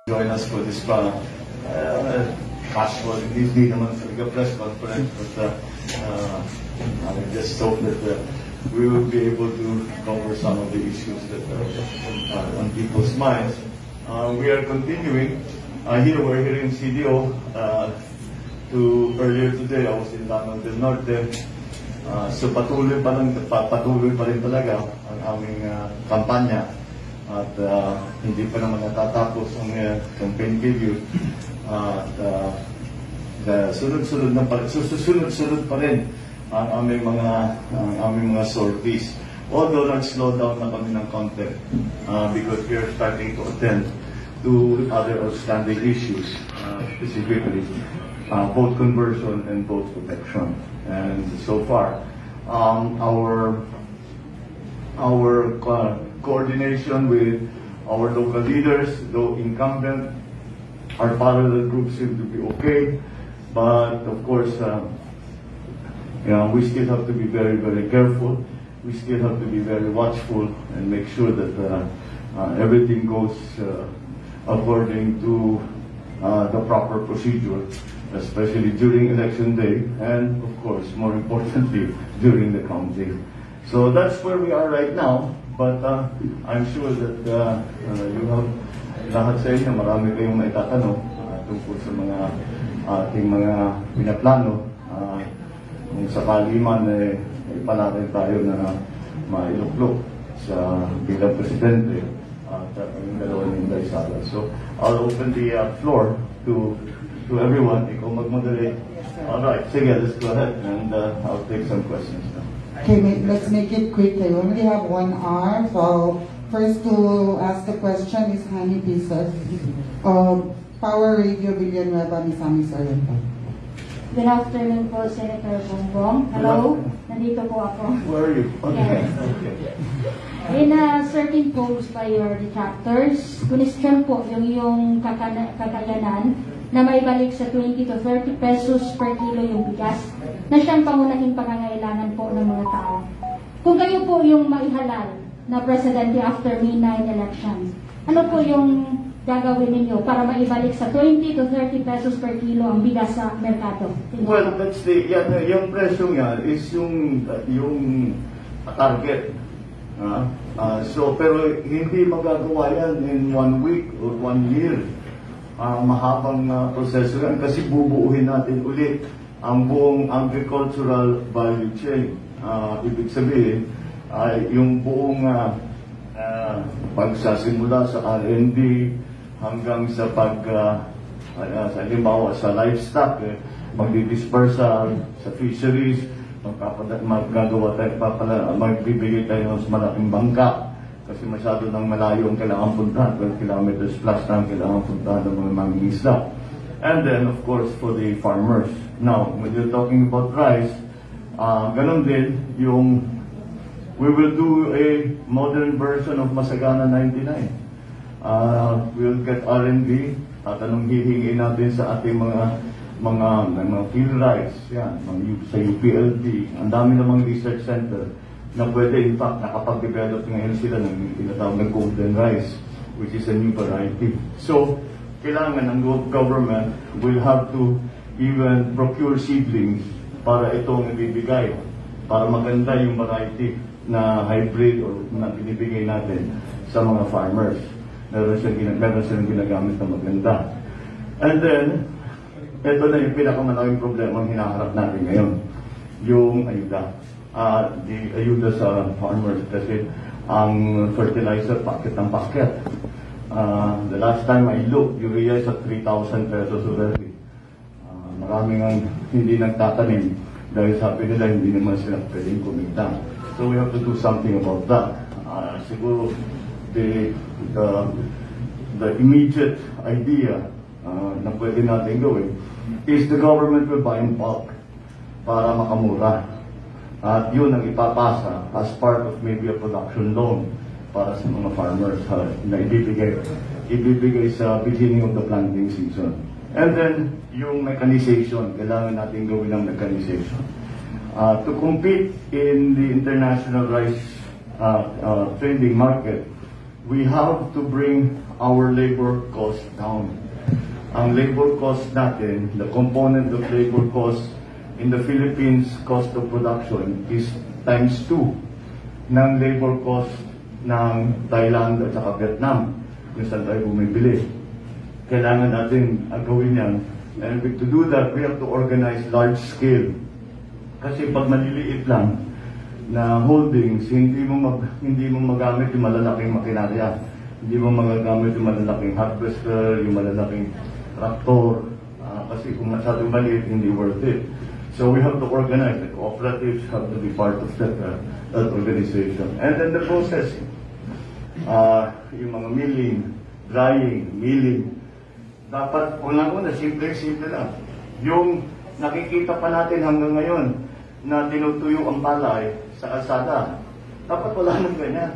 Join us for this casual, hindi naman talaga press conference, but I just hope that we will be able to cover some of the issues that are on people's minds. We are continuing. We're here in CDO. Earlier today, I was in Lanao del Norte. So patuloy pa rin talaga ang aming kampanya. At hindi pa naman natatapos ang campaign period. Susunod pa rin ang aming mga sorties. Although nag-slow down na kami ng konti because we are starting to attend to other outstanding issues, specifically vote conversion and vote protection. And so far, our coordination with our local leaders, though incumbent, our parallel groups seem to be okay, but of course, we still have to be very, very careful. We still have to be very watchful and make sure that everything goes according to the proper procedure, especially during election day, and of course, more importantly, during the counting. So that's where we are right now, but I'm sure that you have lahat sa inyo, marami kayong naitatanong tungkol sa mga ating mga pinaplano. Kung sakali man, ipalarin tayo na mailuklok sa bilang presidente at yung dalawa ng Daisala. So I'll open the floor to everyone. Ikaw mag-moderate. Alright, sige, let's go ahead and I'll take some questions now. Okay, let's make it quick. We only have 1 hour. So first to ask the question is Hani Pisas, Power Radio Villanueva, Misamis Oriental. Good afternoon po, Senator Bongbong. Hello, nandito po ako. Where are you? Okay. Yes. Okay. In a certain post by your detractors, question po yung kakayanan na may balik sa 20 to 30 pesos per kilo yung bigas na siyang pangunahing pangangailangan po ng mga tao. Kung kayo po yung maihalal na presidente after May 9 elections, ano po yung gagawin ninyo para maibalik sa 20 to 30 pesos per kilo ang bigas sa merkado? Well, that's yung presyo nga is yung target. Pero hindi magagawa yan in 1 week or 1 year. Mahabang proseso yan kasi bubuuhin natin ulit ang buong agricultural value chain. Ibig sabihin, yung buong pagsasimula sa R&D hanggang sa halimbawa sa livestock, magdi-dispersal sa fisheries, magbibigay tayo ng malaking bangka kasi masyado nang malayo ang kailangan puntahan, 12 kilometers plus na ang kailangan puntahan ng mga mangingisda. And then, of course, for the farmers. Now, when you're talking about rice, ganun din, we will do a modern version of Masagana 99. We'll get R&D at anong hihingi natin sa ating mga field rice, yan, sa UPLD. Ang dami namang research center na pwede, in fact, nakapag-develop ngayon sila ng tinatawag na golden rice, which is a new variety. So, kailangan ng government will have to even procure seedlings para itong ibibigay, para maganda yung variety na hybrid or na binibigay natin sa mga farmers. Meron silang ginagamit na maganda. And then, ito na yung pinakamalaking problema ang hinaharap natin ngayon, yung ayuda. The ayuda sa farmers kasi ang fertilizer packet ng packet. The last time I looked, urea is at 3,000 pesos already. Maraming ang hindi nagtatanim dahil sabi nila hindi naman sila pwedeng kumita. So we have to do something about that. Siguro the immediate idea na pwede natin gawin is the government will buy in bulk para makamura. At yun ang ipapasa as part of maybe a production loan para sa mga farmers na ibibigay sa beginning of the planting season. And then, yung mechanization, kailangan natin gawin ng mechanization. To compete in the international rice trading market, we have to bring our labor cost down. Ang labor cost natin, the component of labor cost in the Philippines cost of production is times 2 ng labor cost ng Thailand at saka Vietnam, kung saan tayo bumibili. Kailangan natin gawin yan. And to do that, we have to organize large scale. Kasi pag maliliit lang na holdings, hindi mo magamit yung malalaking makinarya. Hindi mo magagamit yung malalaking harvester, yung malalaking tractor. Kasi kung masyadong maliit, hindi worth it. So we have to organize. The cooperatives have to be part of that organization. And then the processing. Yung mga milling, drying, milling. Dapat, unang-una, simple lang. Yung nakikita pa natin hanggang ngayon na tinutuyo ang palay sa kalsada, dapat wala nang ganyan.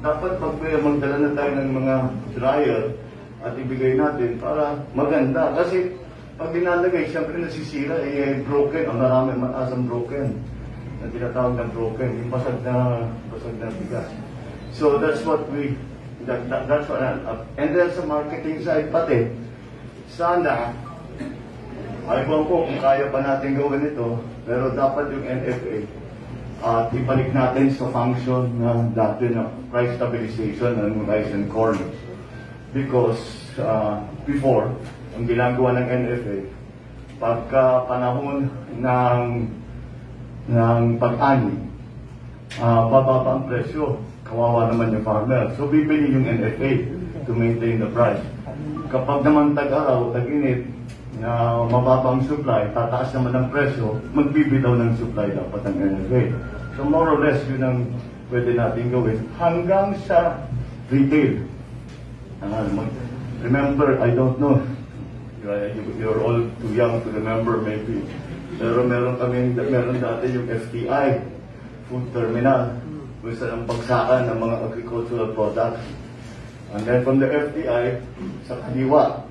Dapat magdala na tayo ng mga dryer at ibigay natin para maganda. Kasi pag dinalagay, siyempre nasisira, broken, ang marami mataas ang broken. Na tinatawag ng broken, yung basag na bigas. So that's what that's what, and then sa marketing side pati, sana, ayaw ko kung kaya pa natin gawin ito, pero dapat yung NFA at ibalik natin sa function na dati na price stabilization ng rice and corn. Because before, ang ginagawa ng NFA, pagka panahon ng pag-ani, bababa ang presyo. Kawawa naman yung farmer. So, bibili yung NFA to maintain the price. Kapag naman tag-araw, tag-init, na mababang supply, tataas naman ang presyo, magbibitaw ng supply dapat ang NFA. So, more or less, yun ang pwede natin gawin. Hanggang sa retail. Remember, I don't know, you're all too young to remember maybe. Pero meron dati yung FTI, food terminal, kung saan ang pagsakan ng mga agricultural products. And then from the FTI, sa kaliwa.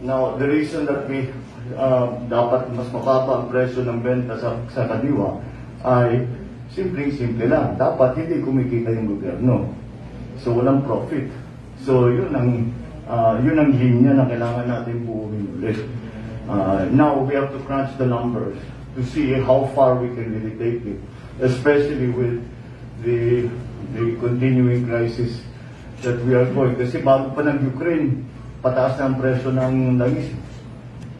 Now, the reason that we dapat mas mababa ang presyo ng benta sa kaliwa ay simple lang. Dapat hindi kumikita yung gobyerno. So, walang profit. So, yun ang linya na kailangan natin buuin ulit. Now, we have to crunch the numbers to see how far we can really take it. Especially with the continuing crisis that we are going. Kasi bago pa ng Ukraine, pataas na ang presyo ng langis.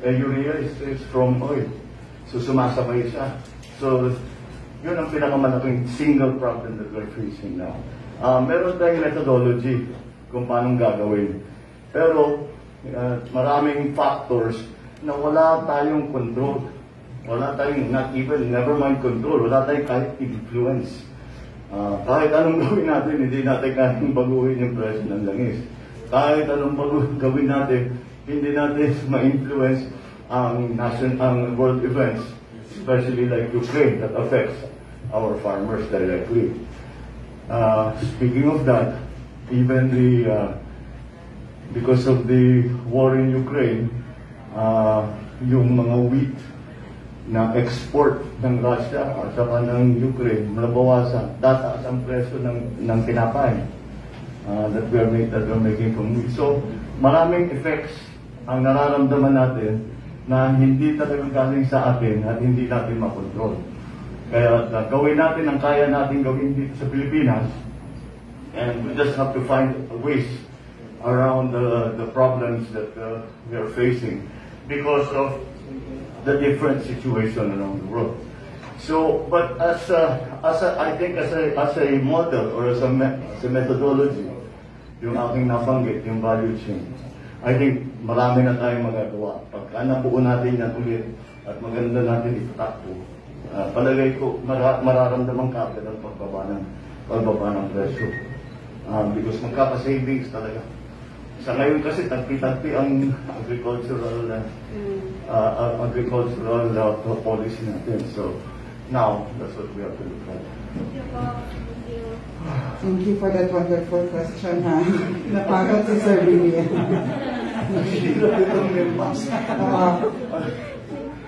Urea is from oil. So sumasabay siya. So yun ang pinakamalaking single problem that we're facing now. Meron tayong methodology kung paano gagawin. Pero maraming factors na wala tayong control. Wala tayong, never mind control, wala tayong kahit influence. Kahit anong gawin natin, hindi natin kayang baguhin yung presyo ng langis. Kahit anong gawin natin, hindi natin ma-influence ang world events, especially like Ukraine, that affects our farmers directly. Speaking of that, even because of the war in Ukraine, yung mga wheat na export ng Russia at saka ng Ukraine, nabawasan, tataas ang presyo ng tinapay that we are making from wheat. So, maraming effects ang nararamdaman natin na hindi talagang galing sa atin at hindi natin makontrol. Kaya gawin natin ang kaya natin gawin dito sa Pilipinas, and we just have to find ways around the problems that we are facing because of the different situation around the world. So, but I think as a model or as a methodology, yung aking nabanggit, yung value chain, I think marami na tayong magagawa. Pagka nabuo natin yan ulit at maganda natin itakbo, palagay ko mararamdaman ka agad ang pagbaba ng presyo. Because magkaka-savings talaga. Sa ngayon kasi tagpi-tagpi ang agricultural policy natin. So now that's what we have to look at. Thank you for that wonderful question, ha? Napagod si Sir William.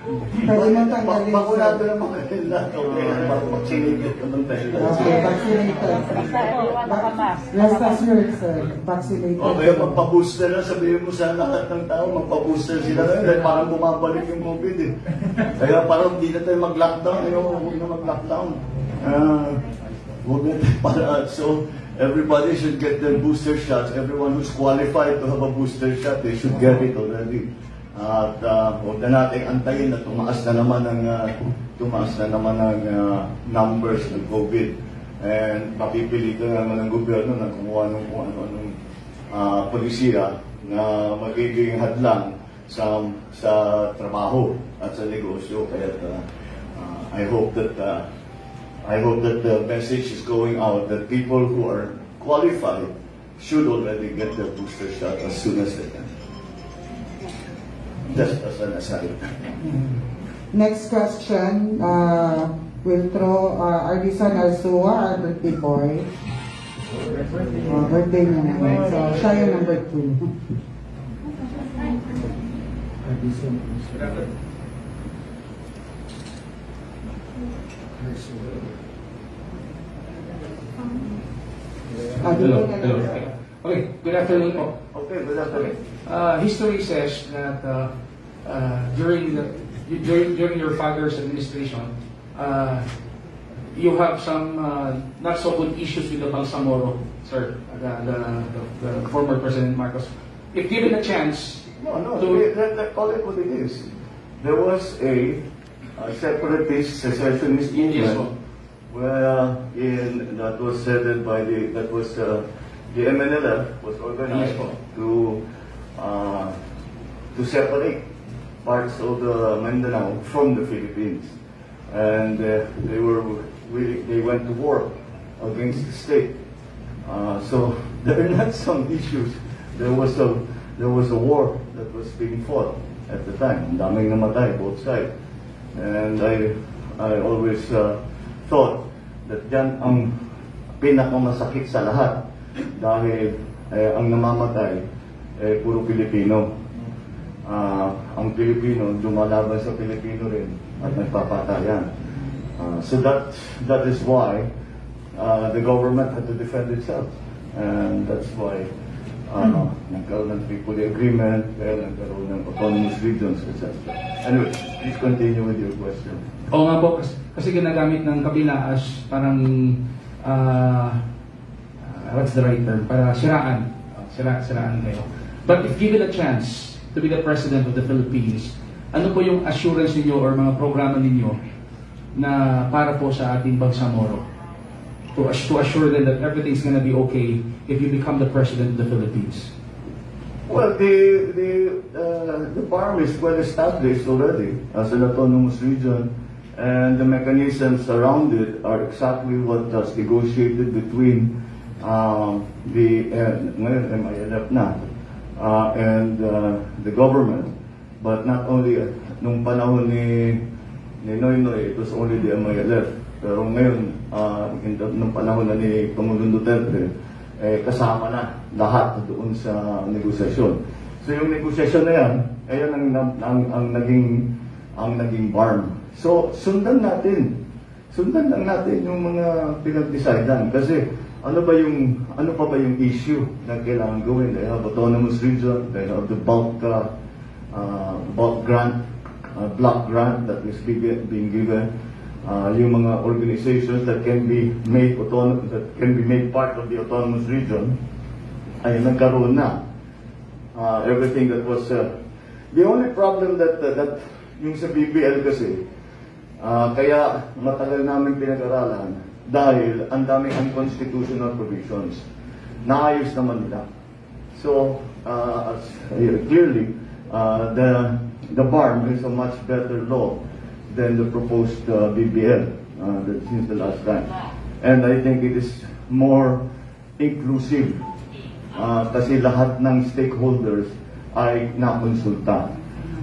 Pwede mong tanggalin. Bakunado naman kayo lahat. Okay, vaccinated naman tayo. Okay, vaccinated. Rest assured, sir. Vaccinated. Okay, magpa-booster na. Sabihin mo sa lahat ng tao, magpa-booster sila ngayon. Dahil parang bumabalik yung COVID eh. Kaya parang hindi na tayo mag-lockdown. Huwag na mag-lockdown. So, everybody should get their booster shots. Everyone who's qualified to have a booster shot, they should get it already. At huwag na natin antayin na tumaas na naman ng numbers ng COVID. And mapipilitan naman ng gobyerno na kumuha ng kung ano-anong polisiya na magiging hadlang sa trabaho at sa negosyo. Kaya I hope that the message is going out that people who are qualified should already get their booster shot as soon as they can. Just as an aside. Next question, we'll throw Ardison Arzua, our birthday boy. Birthday niya naman. So, siya yung number 2. Hello. Okay, good afternoon po. Okay, good afternoon. History says that during your father's administration, you have some not so good issues with the Bangsamoro, sir, the former President Marcos. If given a chance, Let's call it what it is. There was a separatist secessionist movement that was headed by the MNLF was organized to separate parts of the Mindanao from the Philippines, and they went to war against the state. So there are not some issues. There was a war that was being fought at the time. Ang daming namatay, both sides, and I always thought that yan ang pinakamasakit sa lahat dahil ang namamatay puro Pilipino. Ang Pilipino lumalaban sa Pilipino rin at nagpapatayan. So that is why the government had to defend itself, and that's why nagkaroon ng Tripoli Agreement, nagkaroon ng autonomous regions, etc. Anyway, please continue with your question. Oo nga po, kasi ginagamit ng kabila as parang what's the right term? Para siraan kayo. But if given a chance to be the President of the Philippines, ano po yung assurance ninyo or mga programa ninyo na para po sa ating Bangsamoro? To assure them that everything's gonna be okay if you become the President of the Philippines? Well, the BARM is well established already as an autonomous region, and the mechanisms around it are exactly what was negotiated between the MILF and the government. But not only nung panahon ni Noynoy, it was only the MILF. Pero ngayon, nung panahon na ni Pangulong Duterte, kasama na lahat doon sa negosasyon. So yung negosasyon na yan, ayan ang naging BARM. So sundan lang natin yung mga pinag-decidean. Kasi ano pa ba yung issue na kailangan gawin? They have autonomous region, they have the block grant that is being given. Yung mga organizations that can be made part of the autonomous region ay nagkaroon na. Everything that was the only problem that yung sa BBL kasi kaya matagal namin pinag-aralan dahil ang daming unconstitutional provisions. Naayos naman nila. So clearly the BARM is a much better law than the proposed BBL since the last time. And I think it is more inclusive kasi lahat ng stakeholders ay nakonsulta.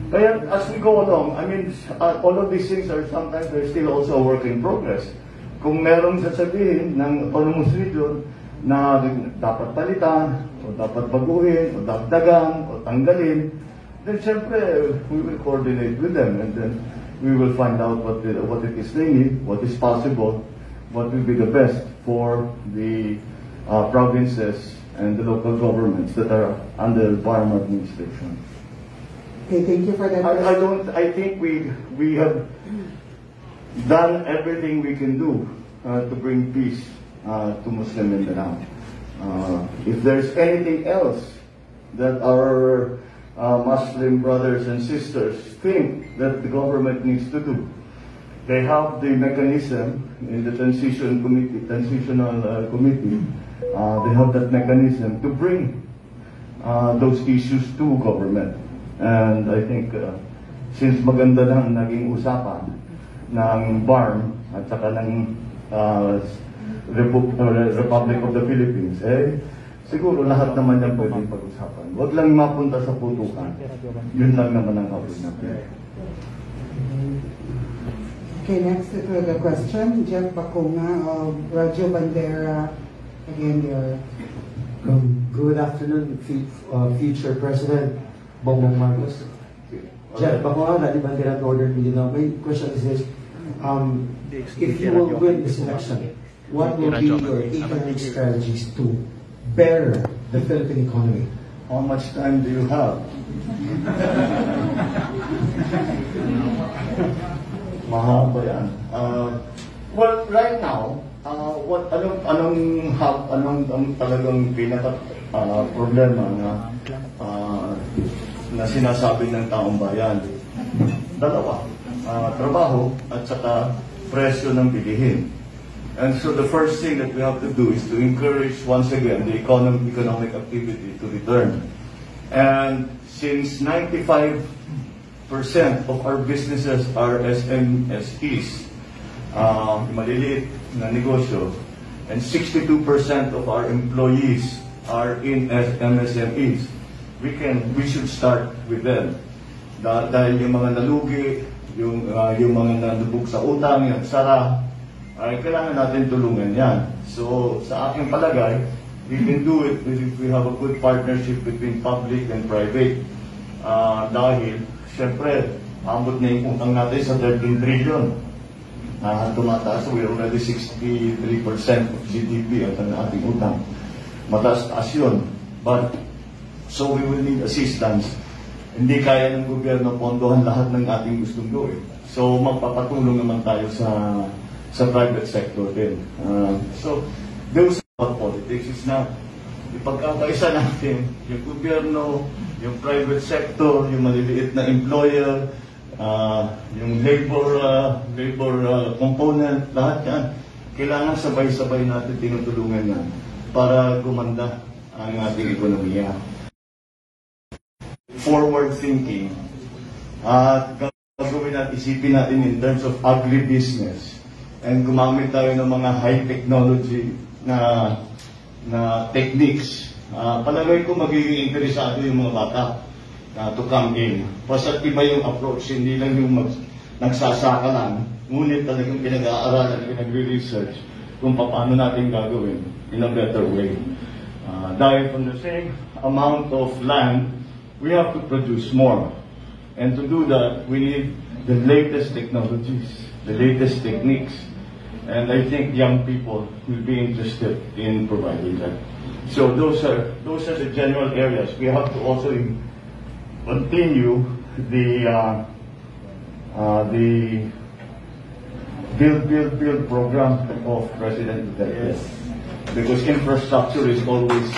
Kaya as we go along, I mean, all of these things are sometimes they're still also a work in progress. Kung merong sasabihin ng autonomous region na dapat palitan, o dapat baguhin, o dagdagan, o tanggalin, then syempre, we will coordinate with them, and then we will find out what it is they need, what is possible, what will be the best for the provinces and the local governments that are under farm administration. Okay, thank you for that. I think we have done everything we can do to bring peace to Muslim Mindanao. If there's anything else that our Muslim brothers and sisters think that the government needs to do, they have the mechanism in the transitional committee. They have that mechanism to bring those issues to government. And I think since maganda lang naging usapan ng BARM at saka ng Republic of the Philippines, siguro lahat naman yan pwedeng pag-usapan. Huwag lang mapunta sa putukan. Yun lang naman ang hawin natin. Okay, next to the question, Jeff Bagong of Radyo Bandera. Again, your... Good afternoon, future President Bongbong Marcos. Jeff Bagong, Radyo Bandera, Northern Mindanao. My question is this, if you will win this election, what will be your economic strategies to better the Philippine economy? How much time do you have? Mahaba yan. Well, right now, anong talagang pinaka problema na sinasabi ng taong bayan? Dalawa, trabaho at saka presyo ng bilihin. And so the first thing that we have to do is to encourage once again the economic activity to return. And since 95% of our businesses are SMSPs, maliliit na negosyo, and 62% of our employees are in MSMEs, we should start with them. Dahil yung mga nalugi, yung mga nalubog sa utang, yung sara, ay kailangan natin tulungan yan. So sa aking palagay, we can do it if we have a good partnership between public and private. Dahil, syempre, abot na yung utang natin sa 13 trillion. Tumataas, we're already 63% of GDP at ang ating utang. Mataas-taas yun. But, so we will need assistance. Hindi kaya ng gobyerno pondohan lahat ng ating gustong gawin. So magpapatulong naman tayo sa private sector din. So, those are politics. It's not, ipagkakaisa natin yung gobyerno, yung private sector, yung maliliit na employer, yung labor component, lahat yan. Kailangan sabay-sabay natin tinutulungan yan para gumanda ang ating ekonomiya. Forward thinking at gagawin natin, isipin natin in terms of agribusiness. And gumamit tayo ng mga high technology na techniques. Palagay ko magiging interesado yung mga bata to come in. Basta iba yung approach, hindi lang yung nagsasaka lang, ngunit talagang pinag-aaralan, pinag-research kung paano natin gagawin in a better way. Dahil from the same amount of land, we have to produce more. And to do that, we need the latest technologies, the latest techniques. And I think young people will be interested in providing that. So those are the general areas. We have to also continue the build program of President Duterte. Yes. Because infrastructure is always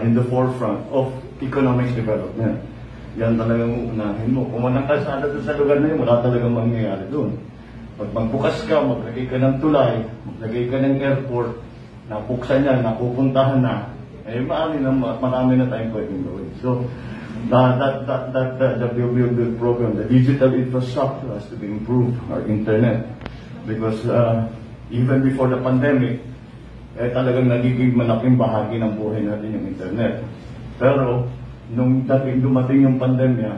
in the forefront of economic development. Yan talagang unahin mo. Kung walang kalsada doon sa lugar na yun, wala talagang mangyayari doon. Pag magbukas ka, maglagay ka ng tulay, maglagay ka ng airport, napuksan yan, napupuntahan na, marami na tayong pwedeng gawin. So, the build program, the digital infrastructure has to be improved, our internet. Because even before the pandemic, talagang nagiging malaking bahagi ng buhay natin yung internet. Pero, nung dumating yung pandemya,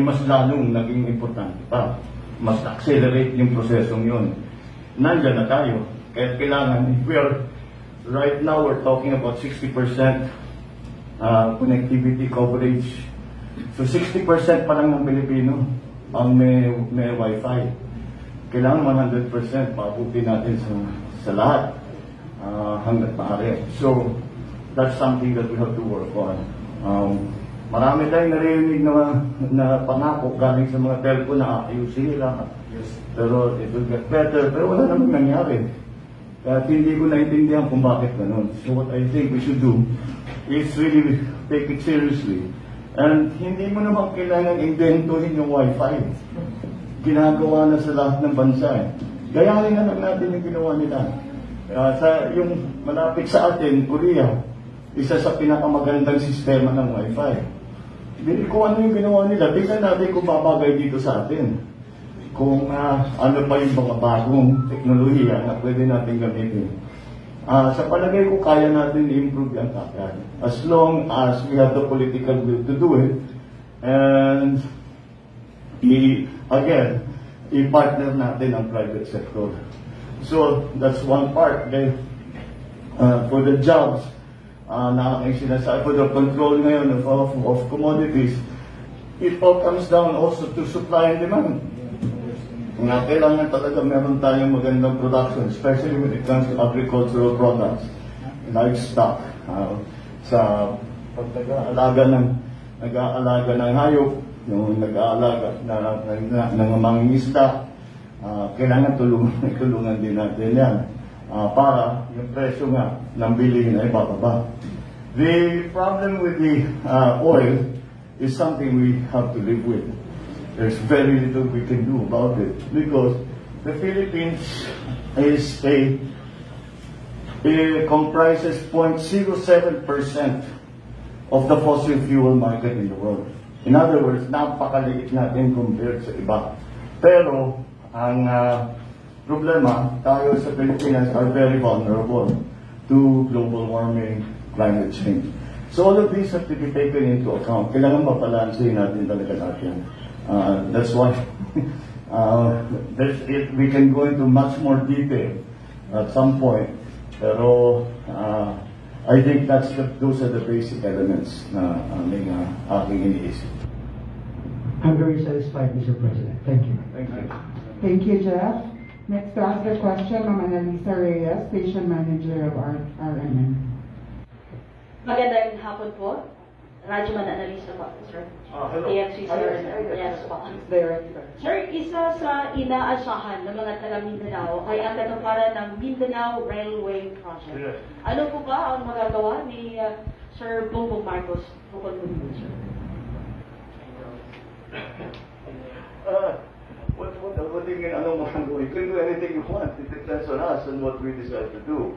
mas lalong naging importante pa. Mas accelerate yung prosesong yun. Nandiyan na tayo. Kaya kailangan, if we are right now we're talking about 60% connectivity coverage. So 60% pa lang ng Pilipino ang may Wi-Fi. Kailangan 100% maabuti natin sa lahat hanggat maaari. So that's something that we have to work on. Marami tayong narinig na pangako galing sa mga telco na ayusin nila. Pero it will get better. Pero wala namang nangyari. At hindi ko naintindihan kung bakit ganun. So what I think we should do is really take it seriously. And hindi mo naman kailangan inventohin yung Wi-Fi. Ginagawa na sa lahat ng bansa. Gayahin na lang natin yung ginawa nila. Yung malapit sa atin, Korea, isa sa pinakamagandang sistema ng Wi-Fi. Hindi ko ano yung ginawa nila. Tingnan natin kung babagay dito sa atin. Kung ano pa yung mga bagong teknolohiya na pwede natin gamitin. Sa palagay ko, kaya natin i-improve yung takyan. As long as we have the political will to do it, and again, i-partner natin ang private sector. So, that's one part. Then, for the jobs, na aking sinasabi, for the control ngayon of commodities, it all comes down also to supply and demand. Kailangan talaga meron tayong magandang production, especially when it comes to agricultural products, livestock, sa nag-aalaga ng hayop, yung nag-aalaga ng mangingisda, kailangan tulungan din natin yan para yung presyo nga ng bilihin ay bababa. The problem with the oil is something we have to live with. There's very little we can do about it because the Philippines comprises 0.07% of the fossil fuel market in the world. In other words, napakaliit natin compared sa iba. Pero ang problema, tayo sa Pilipinas are very vulnerable to global warming, climate change. So all of these have to be taken into account. Kailangan mabalansin natin talaga natin. That's why we can go into much more detail at some point. Pero I think those are the basic elements na aking iniisip. I'm very satisfied, Mr. President. Thank you. Thank you. Thank you, Jeff. Next to ask the question, Ma'am Annalisa Reyes, Station Manager of RMN. Magandang hapon po. Radyoman Annalisa po, sir. Hello. TFC, sir. Yes po. Director. Sir, isa sa inaasahan ng mga taga Mindanao ay ang katuparan ng Mindanao Railway Project. Yes. Ano po ba ang magagawa ni Sir Bongbong Marcos bukod po dito, sir? What do you mean, ano magagawa? You can do anything you want. It depends on us and what we decide to do.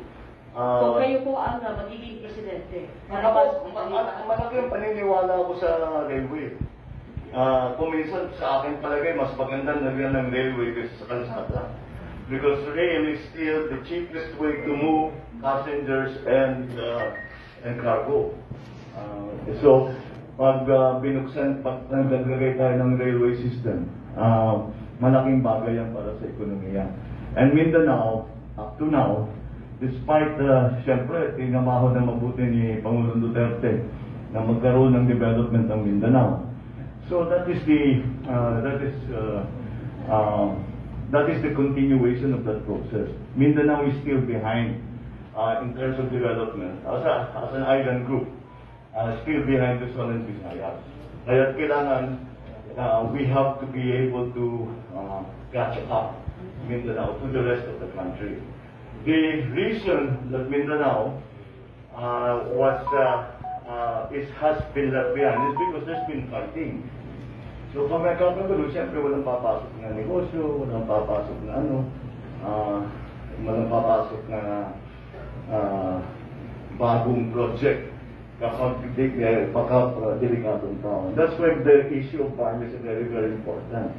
Kung kayo po ang magiging presidente. Malaki ang paniniwala ko sa railway. Kung minsan sa akin palagay, mas maganda na rin ng railway kaysa sa kalsada. Because rail is still the cheapest way to move passengers and cargo. So, pag binuksan, pag naglagay tayo ng railway system, malaking bagay yan para sa ekonomiya. And Mindanao, up to now, despite siyempre, tinamaho na mabuti ni Pangulong Duterte na magkaroon ng development ng Mindanao. So that is the continuation of that process. Mindanao is still behind in terms of development as an island group, still behind the Luzon and Visayas. Kaya kailangan we have to be able to catch up Mindanao to the rest of the country. The reason that Mindanao has been left behind is because there's been fighting. So kung may kakagulo, siyempre walang papasok na negosyo, walang papasok na walang papasok na bagong project kapag delikatong tao. That's why the issue of farm is very, very important.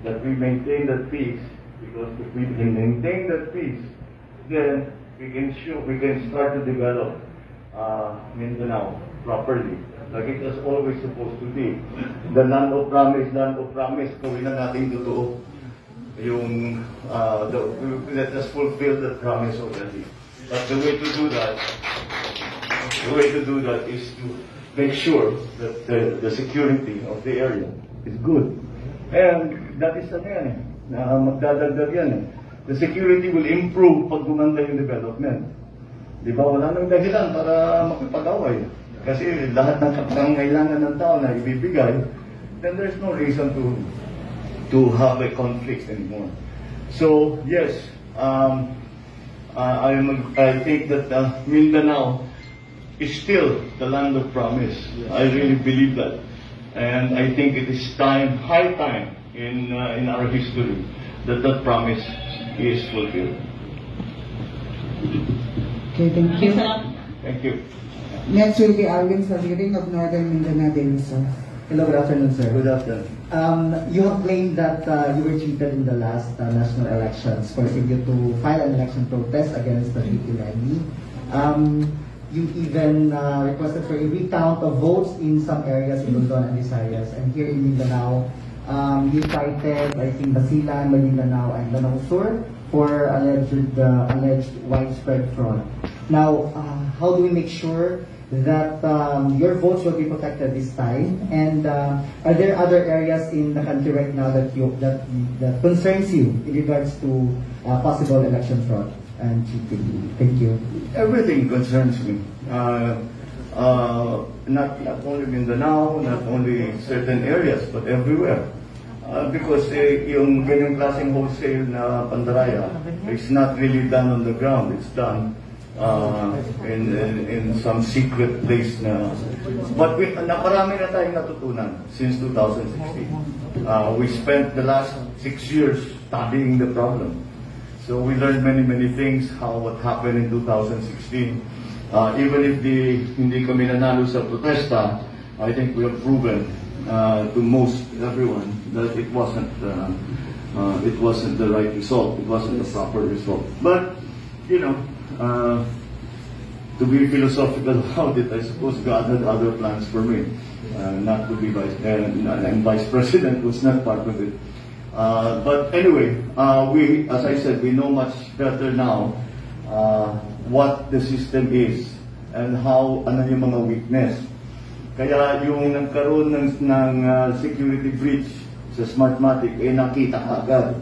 That we maintain that peace, because if we can maintain that peace, then we can start to develop Mindanao properly, like it was always supposed to be. The land of promise, gawin na natin totoo. Let us fulfill that promise already. But the way to do that is to make sure that the security of the area is good. And that is magdadagdag yan eh. The security will improve pag gumanda yung development. Di ba? Wala nang dahilan para makipag-away. Kasi lahat ng kailangan ng tao na ibibigay, then there's no reason to have a conflict anymore. So, yes, I think that Mindanao is still the land of promise. I really believe that. And I think it is high time in our history that promise is fulfilled. Okay, thank you. Thank you. Next will be Alvin Saviring of Northern Mindanao Daily News. Hello, good afternoon, sir. Good afternoon. You have claimed that you were cheated in the last national elections, forcing you to file an election protest against the VP levy. You even requested for a recount of votes in some areas in Luzon and Visayas. And here in Mindanao, you cited, I think, Basilan, Maguindanao, and Lanao Sur for alleged widespread fraud. Now, how do we make sure that your votes will be protected this time? And are there other areas in the country right now that concerns you in regards to possible election fraud and cheating? Thank you. Everything concerns me. Not only Mindanao, not only certain areas, but everywhere. Because yung ganyang klaseng wholesale na pandaraya is not really done on the ground. It's done in some secret place na. But naparami na tayong natutunan since 2016. We spent the last 6 years studying the problem. So we learned many things, what happened in 2016. Even if hindi kami nanalo sa protesta, I think we have proven to most everyone that it wasn't the right result. It wasn't the proper result. But to be philosophical about it, I suppose God had other plans for me, not to be vice president was not part of it. But anyway, as I said, we know much better now what the system is and ano yung mga weakness. Kaya yung nagkaroon ng security breach sa Smartmatic, nakita agad.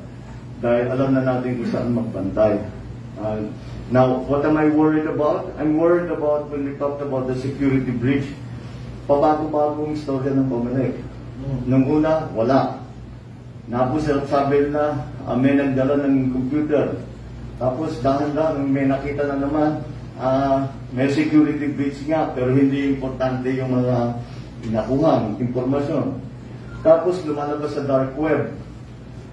Dahil alam na natin kung saan magbantay. Now, what am I worried about? I'm worried about when we talked about the security breach, pabago-bagong istorya ng Comelec. Nung una, wala. Tapos sabi na may nagdala ng computer. Tapos dahan-dahan may nakita na naman may security breach nga pero hindi importante yung mga nakuhang impormasyon. Tapos lumalabas sa dark web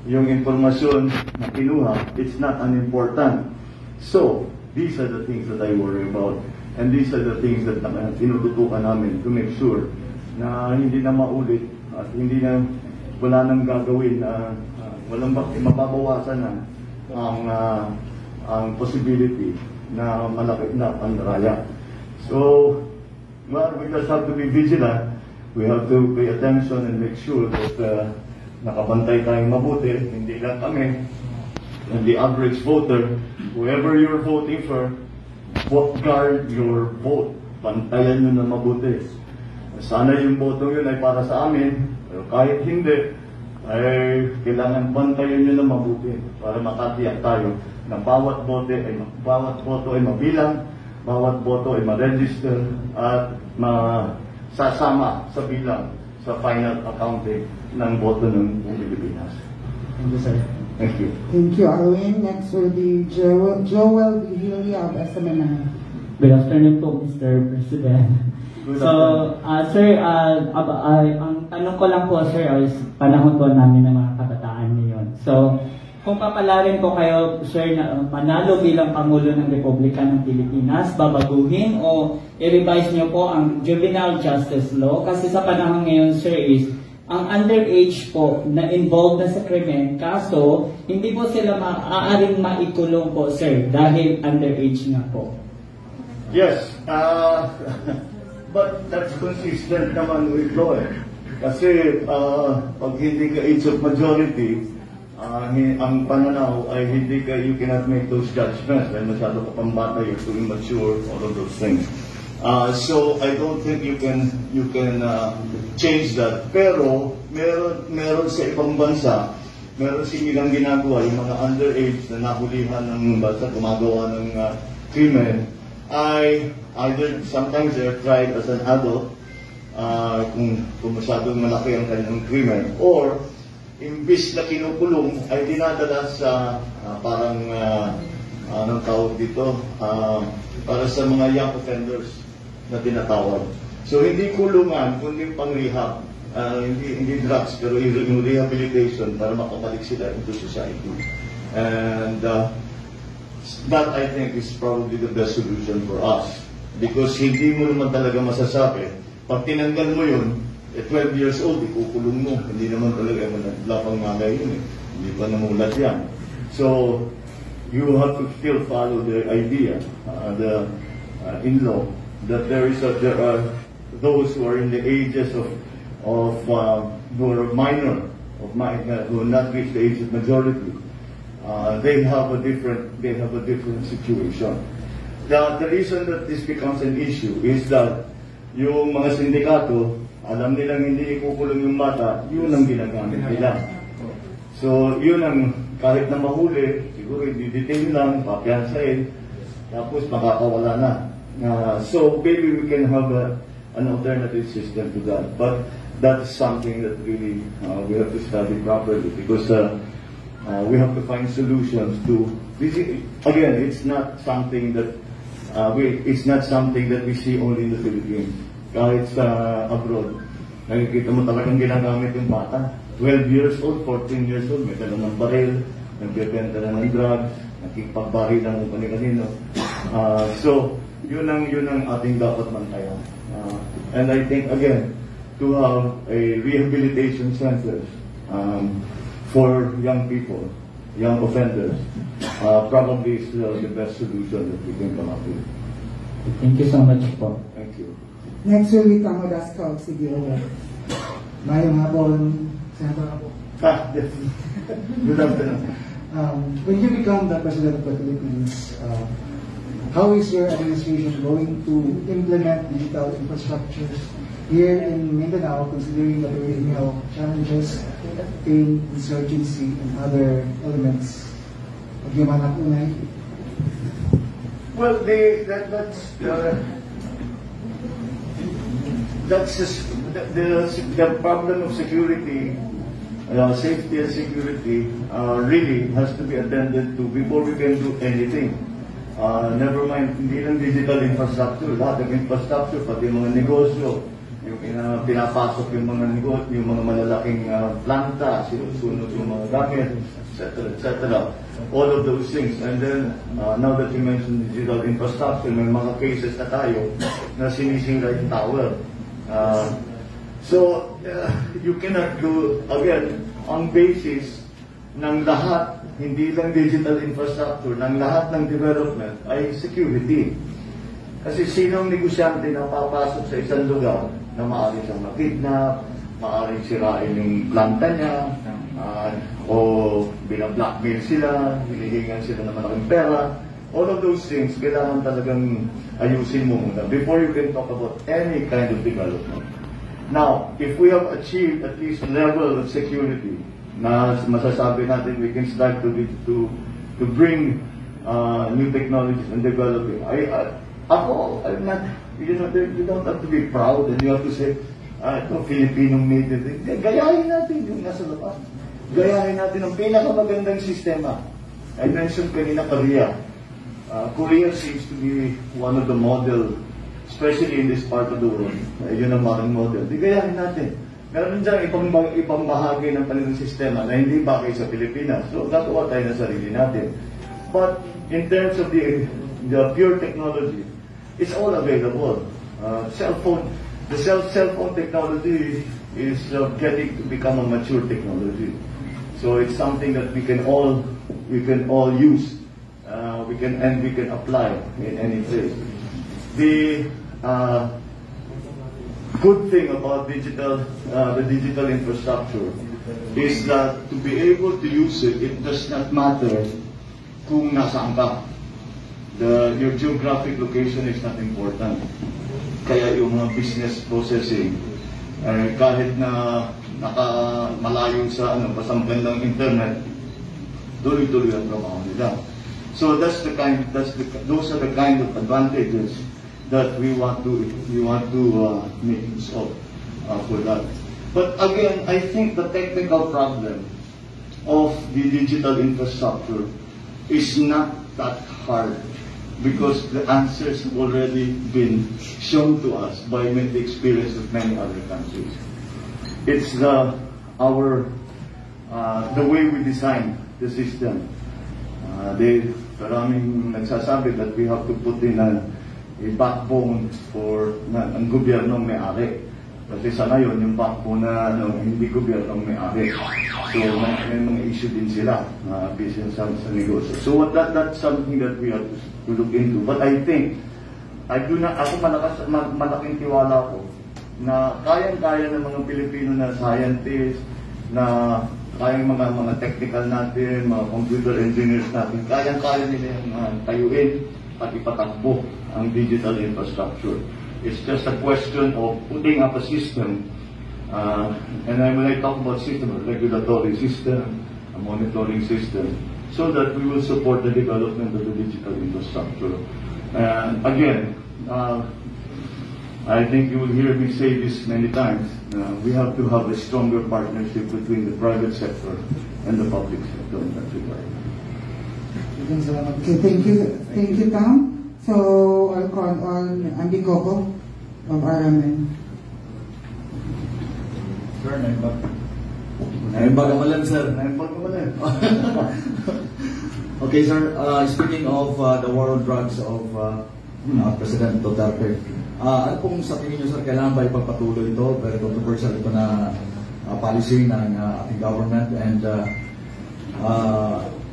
yung impormasyon na kinuha, it's not unimportant. So, these are the things that I worry about and these are the things that tinututukan namin to make sure na hindi na maulit at hindi na wala nang gagawin na mababawasan na ang possibility na malaki na pandaraya. So, well, we just have to be vigilant. We have to pay attention and make sure that nakabantay tayong mabuti, hindi lang kami. And the average voter, whoever you're voting for, guard your vote. Bantayan nyo na mabuti. Sana yung boto yun ay para sa amin, pero kahit hindi, ay kailangan bantayan nyo na mabuti para makatiyak tayo na bawat boto ay mabilang, bawat boto ay ma-register at masasama sa bilang sa final accounting ng boto ng Pilipinas. Thank you, sir. Thank you. Thank you, Alwin. Next will be Joel Vigili of SMNI. Good afternoon po, Mr. President. Sir, ang tanong ko lang po, sir, is panahon po namin ng mga kabataan ngayon. So, kung papalarin po kayo, sir, na manalo bilang Pangulo ng Republika ng Pilipinas, babaguhin o i-revise niyo po ang Juvenile Justice Law? Kasi sa panahon ngayon, sir, is ang underage po na involved na sa krimen, kaso hindi po sila maaaring maikulong po, sir, dahil underage nga po. Yes, but that's consistent naman with law eh. Kasi pag hindi ka age of majority, ang pananaw ay you cannot make those judgments dahil masyado ka pang bata, you're too immature, all of those things. So I don't think you can change that. Pero meron sa ibang bansa, meron silang ginagawa, yung mga underage na nahulihan ng bansa, gumagawa ng krimen, ay either sometimes they're tried as an adult, kung masyadong malaki ang kanilang krimen, or imbis na kinukulong ay dinadala sa parang anong tawag dito, para sa mga young offenders na tinatawag. So hindi kulungan kundi pang-rehab, hindi drugs pero yung rehabilitation para makabalik sila into society. And that I think is probably the best solution for us, because hindi mo naman talaga masasabi pag tinanggal mo yun, 12 years old, ikukulong mo. Hindi naman talaga, lapang malay yun eh. Hindi pa namulat yan. So, you have to still follow the idea, in law, that there are those who are in the ages who are minor, who have not reached the age of majority. They have a different situation. The reason that this becomes an issue is that yung mga sindikato, alam nilang hindi ikukulong yung bata, yun ang ginagamit nila. So, yun ang, kahit na mahuli, siguro i-detain lang, papiansain, tapos makakawala na. So, maybe we can have an alternative system to that. But that's something that really we have to study properly, because we have to find solutions to, again, it's not something that we see only in the Philippines. Kahit sa abroad, nakikita mo talagang ginagamit yung bata. 12 years old, 14 years old, may dala ng baril, nagbebenta na ng drugs, nakikipagbahi lang kung kanino. So, yun ang ating dapat mantayan. And I think, again, to have a rehabilitation centers for young people, young offenders, probably is the best solution that we can come up with. Thank you so much po. Thank you. Next week, ang Modasko, CDO. Mayong hapon, Senator Apo. Good afternoon. When you become the President of the Philippines, how is your administration going to implement digital infrastructures here in Mindanao, considering the perennial challenges in insurgency and other elements? Bagaimana po na? Well, that's just the problem of security, safety and security really has to be attended to before we can do anything. Never mind, hindi lang digital infrastructure, lahat ng infrastructure, pati mga negosyo, yung pinapasok yung mga negosyo, yung mga malalaking planta, sinusunod yung mga gamit, etc. All of those things. And then, now that you mentioned digital infrastructure, may mga cases na tayo na sinisira yung tower. So, you cannot do, again, on basis ng lahat, hindi lang digital infrastructure, ng lahat ng development ay security. Kasi sinong negosyante na papasok sa isang lugar na maaari siyang makidnap, maaaring sirain yung planta niya, o binablockmail sila, hinihingan sila ng malaking pera. All of those things, kailangan talagang ayusin mo muna before you can talk about any kind of development. Now, if we have achieved at least level of security, na masasabi natin we can start to bring new technologies and develop it. I'm not, you don't have to be proud and you have to say, ito, Filipinong made it. Gayahin natin yung nasa labas. Gayahin natin ang pinakamagandang sistema. I mentioned kanina Korea. Korea seems to be one of the model, especially in this part of the world. Yun ang maraming model. Di gayahin natin. Meron dyan ibang bahagi ng kanilang sistema na hindi bagay sa Pilipinas. So, gagawa tayo na sarili natin. But, in terms of the pure technology, it's all available. The cell phone technology is getting to become a mature technology. So, it's something that we can all use. We can apply in any place. good thing about the digital infrastructure is that to be able to use it, it does not matter kung nasaan ka. Your geographic location is not important. Kaya yung mga business processing, kahit na malayo sa basta magandang internet, tuloy-tuloy ang trabaho nila. So those are the kind of advantages that we want to make use of for that. But again, I think the technical problem of the digital infrastructure is not that hard because the answers have already been shown to us by the experience of many other countries. It's the way we design the system. Maraming nagsasabi that we have to put in a backbone for ang gobyernong may-ari. Kasi sa ngayon, yung backbone na hindi gobyernong may-ari. So, may mga issue din sila, business sa negosyo. So, that's something that we have to look into. But I think, ako malaking tiwala ko na kayang-kaya ng mga Pilipino na scientists, na kayang mga technical natin, mga computer engineers natin, kayang-kaya nila yung tayuin at ipatakbo ang digital infrastructure. It's just a question of putting up a system, and when I talk about system, a regulatory system, a monitoring system, so that we will support the development of the digital infrastructure. And again, I think you will hear me say this many times. We have to have a stronger partnership between the private sector and the public sector in that regard. Okay, thank you, Tom. So I'll call on Andy Coco of RMN. Sir, Naibag sir. Okay, sir. Speaking of the war on drugs of President Duterte, ano pong sa tingin niyo, sir, kailangan ba ipagpatuloy ito? Very controversial ito na policy ng ating government. And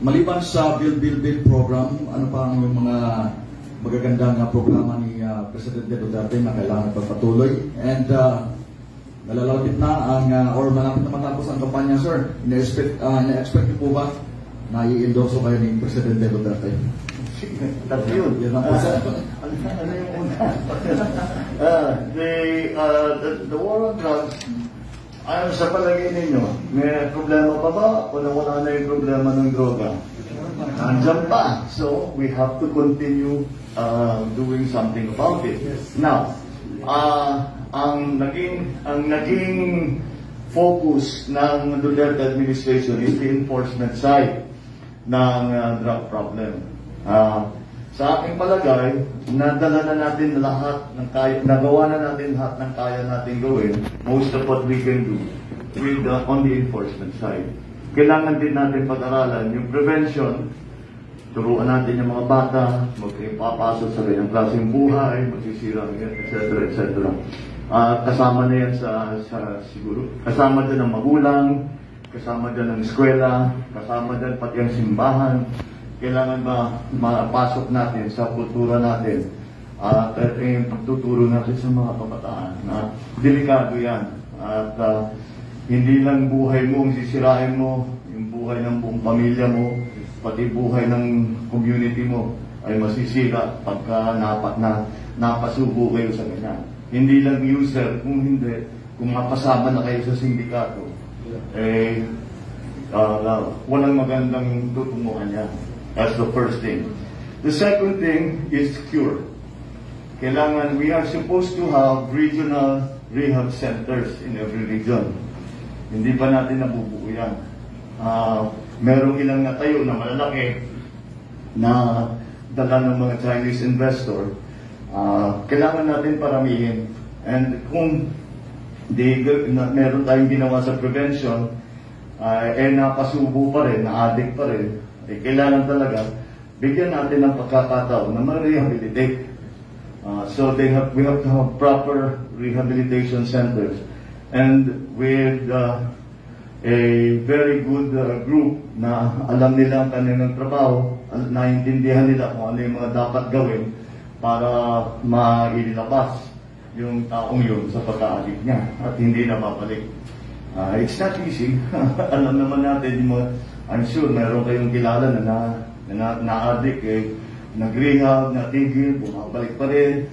maliban sa Bill program, ano pa ang mga magagandang programa ni Presidente Duterte na kailangan ipagpatuloy? And nalalapit na or malapit na matapos ang kampanya, sir. Ina-expect niyo po ba na i-endorso kayo ni Presidente Duterte? That's yun. Yan ang po, sir. Ano yung una? The war on drugs, ayon sa palagay ninyo, may problema pa ba o nawala na yung problema ng droga? Nandiyan pa. So, we have to continue doing something about it. Now, ang naging focus ng Duterte administration is the enforcement side ng drug problem. Sa aking palagay, nadala na natin lahat ng kaya, nagawa na natin lahat ng kaya natin gawin, most of what we can do with on the enforcement side. Kailangan din natin pag-aralan yung prevention, turuan natin yung mga bata, magpapasok sa ganyang klaseng buhay, magsisira, etc. etc. Kasama na yan siguro, kasama din ang magulang, kasama din ang eskwela, kasama din pati ang simbahan. Kailangan mapasok natin sa kultura natin at yung pagtuturo natin sa mga kabataan na delikado yan. At hindi lang buhay mo ang sisirain mo, yung buhay ng buong pamilya mo, pati buhay ng community mo ay masisira pagka napasubo kayo sa ganyan. Hindi lang user, kung mapasama na kayo sa sindikato, walang magandang tutunguhan yan. That's the first thing. The second thing is cure. Kailangan, we are supposed to have regional rehab centers in every region. Hindi pa natin nabubuo yan. Merong ilang natayo na malalaki na dala ng mga Chinese investor. Kailangan natin paramihin. And kung meron tayong ginawa sa prevention, napasubo pa rin, na-addict pa rin, kailangan talaga bigyan natin ng pagkakataon na ma-rehabilitate. So we have to have proper rehabilitation centers, and with a very good group na alam nila ang kanilang trabaho, naiintindihan nila kung ano yung mga dapat gawin para mailabas yung taong yun sa pagka-addict niya at hindi na babalik. It's not easy. Alam naman natin, I'm sure meron kayong kilala na addict, nag-rehab, natigil, bumabalik pa rin.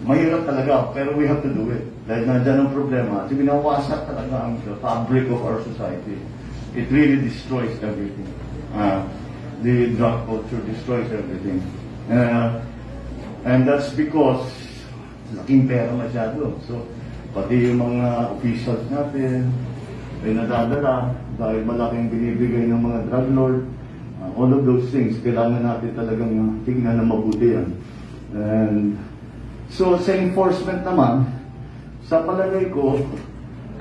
Mahirap talaga, pero we have to do it. Dahil nandiyan ang problema, at binawasak talaga ang the fabric of our society. It really destroys everything. The drug culture destroys everything. And that's because laking pera masyado. So, pati yung mga officials natin, ay nadadala dahil malaking binibigay ng mga drug lord. All of those things, kailangan natin talagang tingnan na mabuti yan. And so, sa enforcement naman, sa palagay ko,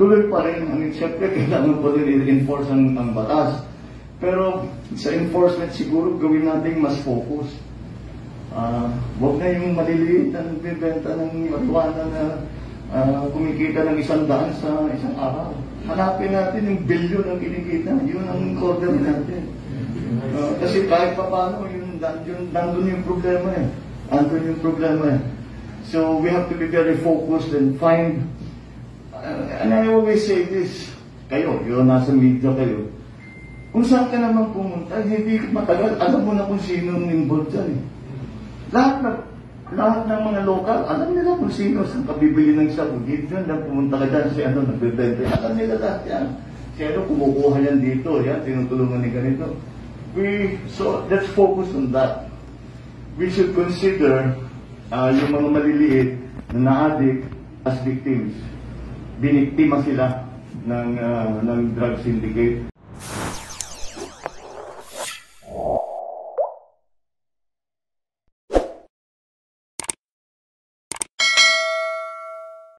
tuloy pa rin, siyempre kailangan pa rin i-enforce ang batas. Pero sa enforcement siguro gawin natin mas focus. Huwag na yung maliliit na nagbibenta ng marijuana na kumikita ng 100 sa isang araw. Hanapin natin yung bilyon ang kinikita. Yun ang order natin. Kasi kahit pa paano, nandun yung problema eh. Andun yung problema eh. So we have to be very focused and find, and I always say this, kayo, yung nasa media kayo, kung saan ka naman pumunta, hindi matagal, alam mo na kung sino ang involved dyan eh. Lahat ng mga lokal, alam nila kung sino saan kabibili ng sabugid dyan, na pumunta ka dyan, si ano, nagbibente, alam nila lahat yan. Si ano, kumukuha yan dito, yan, tinutulungan ni ganito. So let's focus on that. We should consider yung mga maliliit na na-addict as victims. Biniktima sila ng drug syndicate.